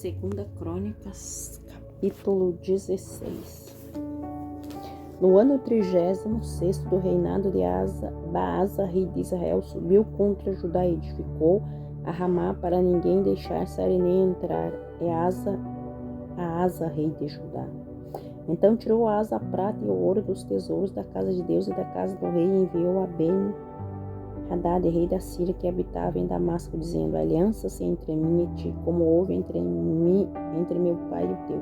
Segunda Crônicas, capítulo 16. No ano 36º do reinado de Baasa, rei de Israel, subiu contra Judá e edificou a Ramá para ninguém deixar sair nem entrar. Asa, rei de Judá. Então tirou Asa a prata e o ouro dos tesouros da casa de Deus e da casa do rei e enviou a Ben-Hadad, rei da Síria, que habitava em Damasco, dizendo: aliança-se entre mim e ti, como houve entre meu pai e o teu.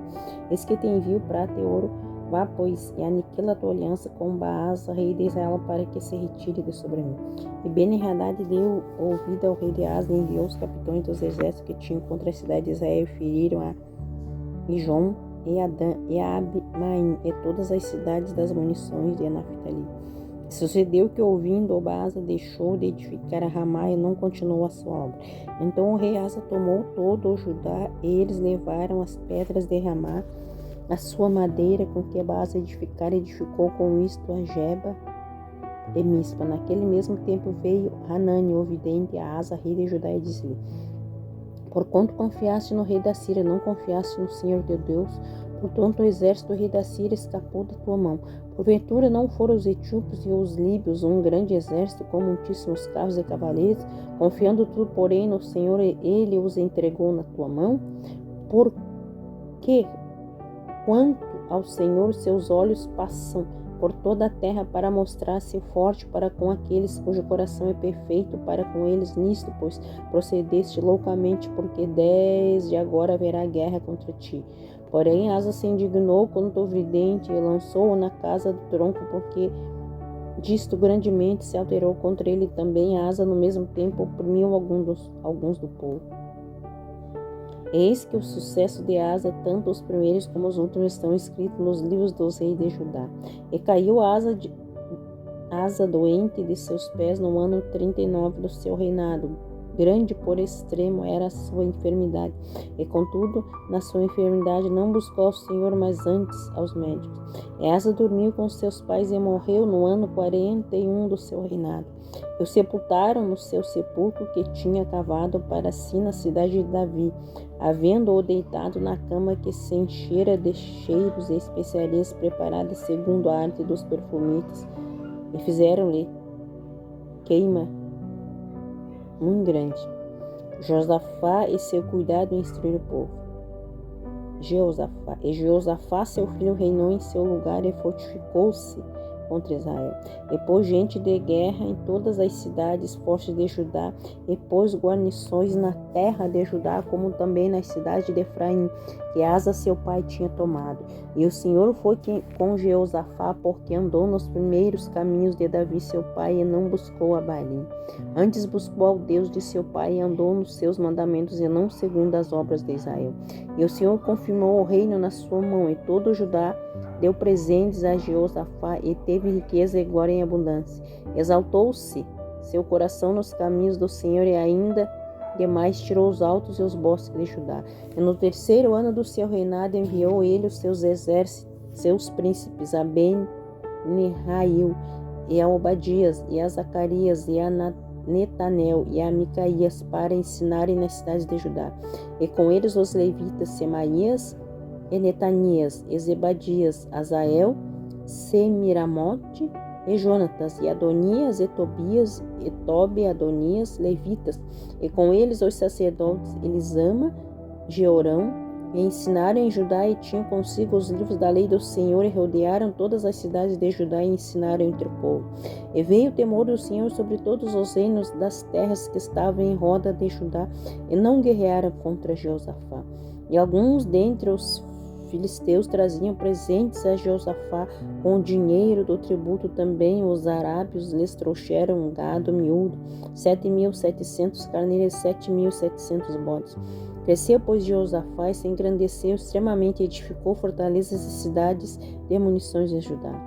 Eis que te envio prata e ouro. Vá, pois, e aniquila a tua aliança com Baasa, rei de Israel, para que se retire de sobre mim. E Ben-Hadad deu ouvido ao rei de Asa e enviou os capitães dos exércitos que tinham contra a cidade de Israel e feriram a Ijon, e Adã, e a Abmaim, e todas as cidades das munições de Naphtali. Sucedeu que, ouvindo, Baasa deixou de edificar a Ramá e não continuou a sua obra. Então o rei Asa tomou todo o Judá, e eles levaram as pedras de Ramá, a sua madeira com que Baasa edificou com isto a Geba e Mispa. Naquele mesmo tempo veio Hanani, o vidente, a Asa, rei de Judá, e disse-lhe: porquanto confiaste no rei da Síria, não confiaste no Senhor teu Deus, portanto o exército do rei da Síria escapou da tua mão. Porventura não foram os etíopes e os líbios um grande exército com muitíssimos carros e cavaleiros? Confiando tu, porém, no Senhor, ele os entregou na tua mão? Porque, quanto ao Senhor, seus olhos passam por toda a terra para mostrar-se forte para com aqueles cujo coração é perfeito para com eles nisto, pois procedeste loucamente, porque desde agora haverá guerra contra ti. Porém Asa se indignou contra o vidente e lançou-o na casa do tronco, porque disto grandemente se alterou contra ele. Também Asa no mesmo tempo oprimiu alguns do povo. Eis que o sucesso de Asa, tanto os primeiros como os últimos, estão escritos nos livros dos reis de Judá. E caiu Asa doente de seus pés no ano 39 do seu reinado. Grande por extremo era a sua enfermidade. E contudo, na sua enfermidade não buscou ao Senhor, mas antes aos médicos. E Asa dormiu com seus pais e morreu no ano 41 do seu reinado. E o sepultaram no seu sepulcro que tinha cavado para si na cidade de Davi, havendo-o deitado na cama que se enchera de cheiros e especiarias preparadas segundo a arte dos perfumistas, e fizeram-lhe queima muito grande. Josafá e seu cuidado em instruir o povo. Jeosafá, seu filho, reinou em seu lugar e fortificou-se contra Israel. E pôs gente de guerra em todas as cidades fortes de Judá, e pôs guarnições na terra de Judá, como também nas cidades de Efraim, que Asa seu pai tinha tomado. E o Senhor foi com Jeosafá, porque andou nos primeiros caminhos de Davi seu pai, e não buscou a Baalim. Antes buscou ao Deus de seu pai, e andou nos seus mandamentos, e não segundo as obras de Israel. E o Senhor confirmou o reino na sua mão, e todo Judá deu presentes a Jeosafá, e teve riqueza e glória em abundância. Exaltou-se seu coração nos caminhos do Senhor, e ainda demais tirou os altos e os bosques de Judá. E no 3º ano do seu reinado enviou ele os seus exércitos, seus príncipes, a Ben-Nihrail, e a Obadias, e a Zacarias, e a Netanel, e a Micaías, para ensinarem nas cidades de Judá. E com eles os levitas Semaías, e Netanias, e Zebadias, Azael, Semiramote, e Jonatas, e Adonias, e Tobias, e Tobi, Adonias, levitas, e com eles os sacerdotes Elisama, Georão, e ensinaram em Judá, e tinham consigo os livros da lei do Senhor, e rodearam todas as cidades de Judá, e ensinaram entre o povo. E veio o temor do Senhor sobre todos os reinos das terras que estavam em roda de Judá, e não guerrearam contra Jeosafá. E alguns dentre os filisteus traziam presentes a Jeosafá com o dinheiro do tributo. Também os arábios lhes trouxeram um gado miúdo, 7.700 carneiros e 7.700 bodes. Cresceu, pois, Jeosafá e se engrandeceu extremamente, e edificou fortalezas e cidades de munições em Judá.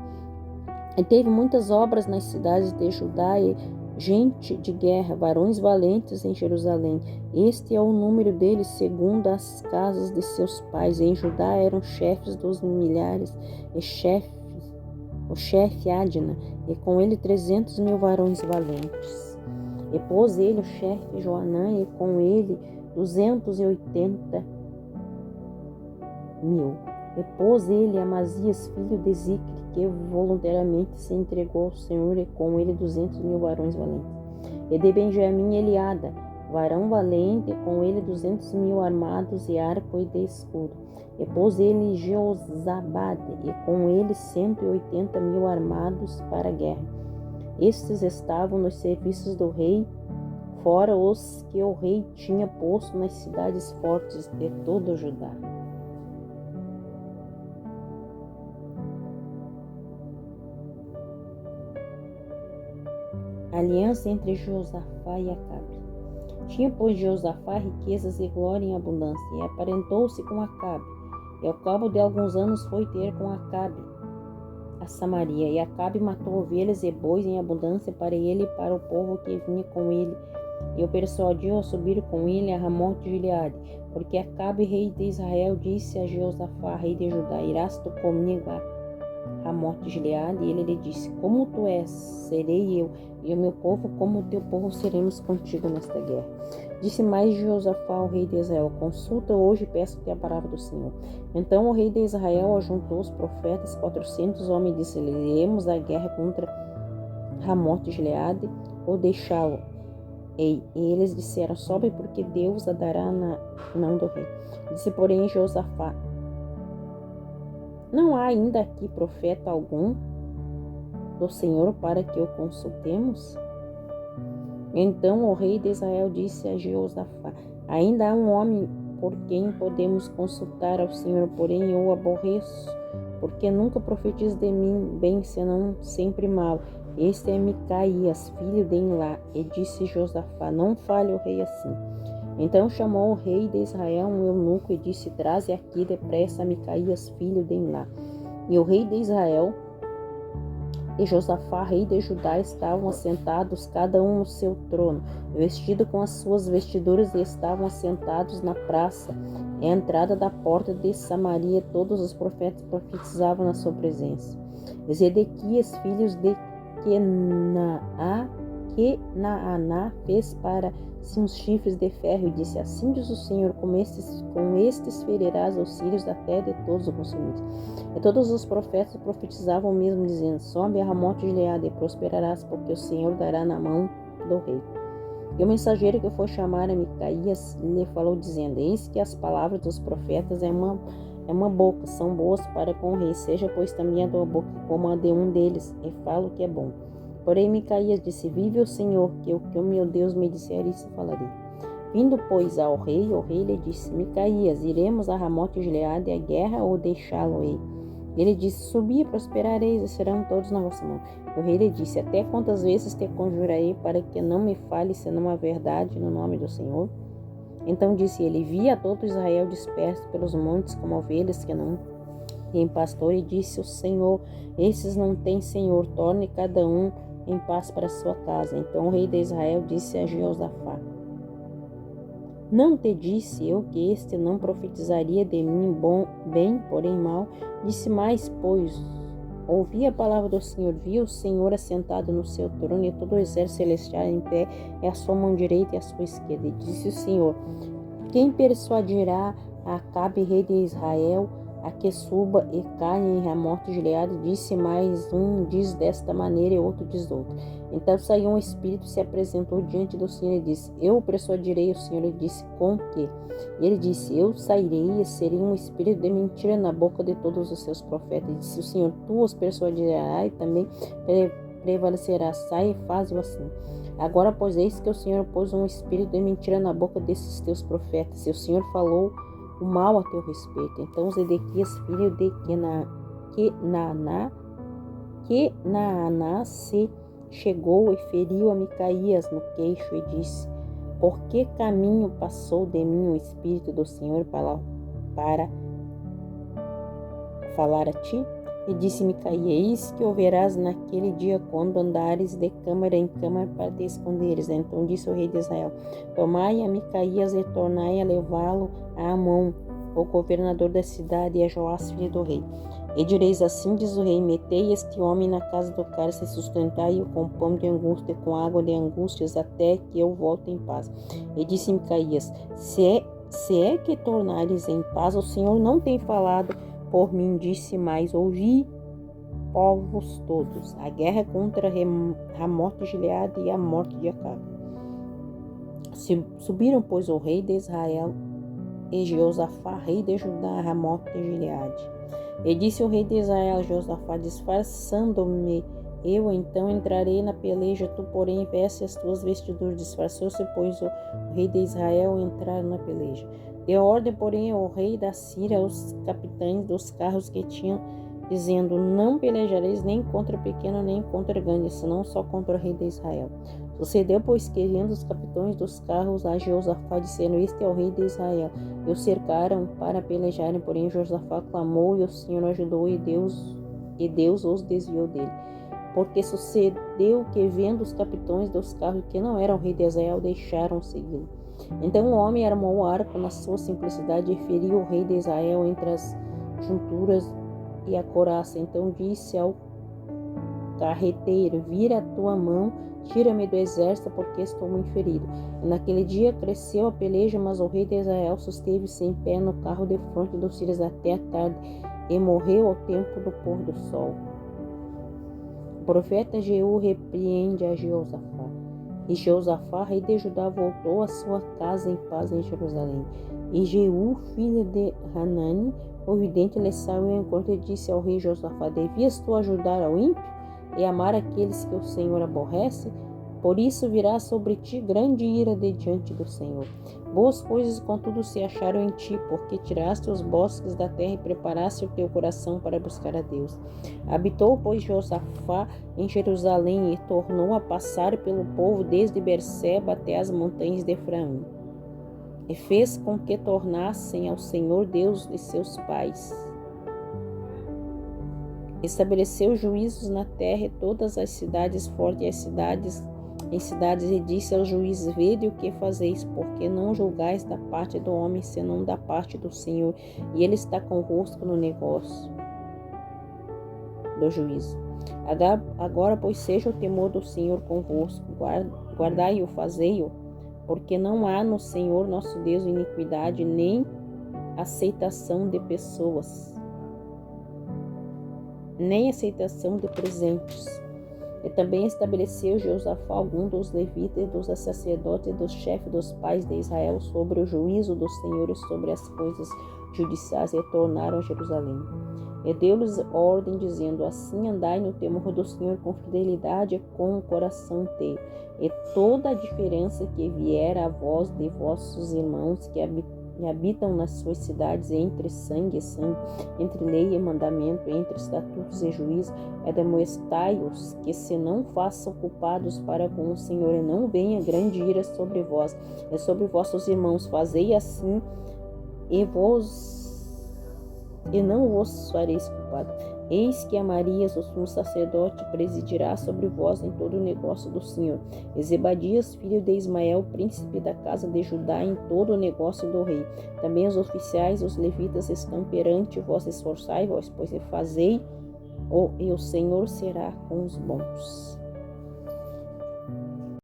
E teve muitas obras nas cidades de Judá, e gente de guerra, varões valentes em Jerusalém. Este é o número deles segundo as casas de seus pais. E em Judá eram chefes dos milhares, e o chefe Adna, e com ele 300.000 varões valentes. E pôs ele o chefe Joanã, e com ele 280 mil. E pôs ele Amazias, filho de Zicre, que voluntariamente se entregou ao Senhor, e com ele 200.000 varões valentes. E de Benjamim Eliada, varão valente, e com ele 200.000 armados de arco e de escudo. E pôs ele Josabade, e com ele 180.000 armados para a guerra. Estes estavam nos serviços do rei, fora os que o rei tinha posto nas cidades fortes de todo o Judá. Aliança entre Josafá e Acabe. Tinha, pois, Josafá riquezas e glória em abundância, e aparentou-se com Acabe. E ao cabo de alguns anos foi ter com Acabe a Samaria, e Acabe matou ovelhas e bois em abundância para ele e para o povo que vinha com ele, e o persuadiu a subir com ele a Ramote de Gileade, porque Acabe, rei de Israel, disse a Josafá, rei de Judá: irás tu comigo a Ramote de Gileade? E ele lhe disse: como tu és, serei eu, e o meu povo como o teu povo seremos contigo nesta guerra. Disse mais Josafá ao rei de Israel: consulta hoje e peço-te a palavra do Senhor. Então o rei de Israel ajuntou os profetas, 400 homens, e disse: iremos à guerra contra Ramote de Gileade, ou deixá-lo? E eles disseram: sobe, porque Deus a dará na mão do rei. Disse, porém, Josafá: não há ainda aqui profeta algum do Senhor para que o consultemos? Então o rei de Israel disse a Josafá: ainda há um homem por quem podemos consultar ao Senhor, porém eu o aborreço, porque nunca profetiza de mim bem, senão sempre mal. Este é Micaías, filho de Enlá. E disse Josafá: não fale o rei assim. Então chamou o rei de Israel um eunuco e disse: traze aqui depressa Micaías, filho de Enlá. E o rei de Israel e Josafá, rei de Judá, estavam assentados, cada um no seu trono, vestido com as suas vestiduras, e estavam assentados na praça, à entrada da porta de Samaria. Todos os profetas profetizavam na sua presença. E Zedequias, filho de Kenaaná, fez para si uns chifres de ferro, e disse: assim diz o Senhor, com estes ferirás os sírios até de todos os consumidos. E todos os profetas profetizavam mesmo, dizendo: sobe a Ramote de Gileade e prosperarás, porque o Senhor dará na mão do rei. E o mensageiro que foi chamar a Micaías lhe falou, dizendo: eis que as palavras dos profetas é uma boca, são boas para com o rei, seja pois também a tua boca como a de um deles, e falo que é bom. Porém Micaías disse: vive o Senhor, que o meu Deus me disser, isso falarei. Vindo, pois, ao rei, o rei lhe disse: Micaías, iremos a Ramote de Gileade à guerra, ou deixá-lo-ei? Ele disse: subi e prosperareis, e serão todos na vossa mão. E o rei lhe disse: até quantas vezes te conjurarei, para que não me fale senão a verdade no nome do Senhor? Então disse ele: vi a todo Israel disperso pelos montes como ovelhas que não têm pastor, e disse o Senhor: esses não têm senhor, torne cada um em paz para sua casa. Então o rei de Israel disse a Josafá: não te disse eu que este não profetizaria de mim bem, porém mal? Disse mais, pois ouvi a palavra do Senhor, vi o Senhor assentado no seu trono, e todo o exército celestial em pé, é a sua mão direita e a sua esquerda. E disse o Senhor: quem persuadirá a Acabe, rei de Israel, a que suba e caia em Ramote de Gileade? Disse mais um, diz desta maneira, e outro diz outra. Então saiu um espírito, se apresentou diante do Senhor e disse: eu o persuadirei. O Senhor lhe disse: com que? E ele disse: eu sairei e serei um espírito de mentira na boca de todos os seus profetas. E disse o Senhor: tu os persuadirás e também prevalecerás. Sai e faz-o assim. Agora, pois, eis que o Senhor pôs um espírito de mentira na boca desses teus profetas, e o Senhor falou o mal a teu respeito. Então Zedequias, filho de Kenaaná, se chegou e feriu a Micaías no queixo, e disse: por que caminho passou de mim o Espírito do Senhor para falar a ti? E disse Micaías: eis que o verás naquele dia, quando andares de câmara em câmara para te esconderes. Então disse o rei de Israel: tomai a Micaías e tornai a levá-lo a Amon, o governador da cidade, e a Joás, filho do rei. E direis: assim diz o rei: metei este homem na casa do cárcere, sustentai-o com pão de angústia e com água de angústias, até que eu volte em paz. E disse Micaías: Se é que tornares em paz, o Senhor não tem falado por mim, disse mais, ouvi, povos todos, a guerra contra Ramote de Gileade e a morte de Acabe. Subiram, pois, o rei de Israel e Jeosafá, rei de Judá, a Ramote de Gileade. E disse o rei de Israel a Jeosafá, disfarçando-me eu, então entrarei na peleja, tu, porém, veste as tuas vestiduras. Disfarçou-se, pois, o rei de Israel entrar na peleja. Deu ordem, porém, ao rei da Síria, aos capitães dos carros que tinham, dizendo, não pelejareis nem contra pequeno, nem contra grande, senão só contra o rei de Israel. Sucedeu, pois, que vindo os capitães dos carros a Jeosafá, dizendo, este é o rei de Israel. E o cercaram para pelejarem, porém Jeosafá clamou, e o Senhor ajudou, e Deus os desviou dele. Porque sucedeu que, vendo os capitães dos carros que não eram o rei de Israel, deixaram segui-lo. Então o homem armou o arco na sua simplicidade e feriu o rei de Israel entre as junturas e a couraça. Então disse ao carreteiro, vira a tua mão, tira-me do exército, porque estou muito ferido. E naquele dia cresceu a peleja, mas o rei de Israel susteve-se em pé no carro de fronte dos sírios até a tarde, e morreu ao tempo do pôr do sol. O profeta Jeú repreende a Jeosafá. E Jeosafá, rei de Judá, voltou à sua casa em paz em Jerusalém. E Jeú, filho de Hanani, o vidente, lhe saiu ao encontro e disse ao rei Jeosafá, devias tu ajudar ao ímpio e amar aqueles que o Senhor aborrece? Por isso virá sobre ti grande ira de diante do Senhor. Boas coisas, contudo, se acharam em ti, porque tiraste os bosques da terra e preparaste o teu coração para buscar a Deus. Habitou, pois, Josafá em Jerusalém e tornou a passar pelo povo desde Berseba até as montanhas de Efraim. E fez com que tornassem ao Senhor Deus de seus pais. Estabeleceu juízos na terra e todas as cidades fortes e as cidades e disse aos juízes, vede o que fazeis, porque não julgais da parte do homem, senão da parte do Senhor, e ele está convosco no negócio do juízo. Agora, pois, seja o temor do Senhor convosco, guardai-o, fazei-o, porque não há no Senhor nosso Deus iniquidade, nem aceitação de pessoas, nem aceitação de presentes. E também estabeleceu Jeosafá algum dos levitas, dos sacerdotes e dos chefes dos pais de Israel sobre o juízo do Senhor e sobre as coisas judiciais, e tornaram a Jerusalém. E deu-lhes ordem, dizendo, assim andai no temor do Senhor com fidelidade e com o coração inteiro. E toda a diferença que vier a vós de vossos irmãos que habitam nas suas cidades, entre sangue e sangue, entre lei e mandamento, entre estatutos e juízo, demonstrai-os, que se não façam culpados para com o Senhor, e não venha grande ira sobre vós e sobre vossos irmãos. Fazei assim, e não vos fareis culpado. Eis que Amarias, o sumo sacerdote, presidirá sobre vós em todo o negócio do Senhor. E Zebadias, filho de Ismael, príncipe da casa de Judá, em todo o negócio do rei. Também os oficiais, os levitas, estão perante vós. Esforçai-vos, pois fazei, e o Senhor será com os bons.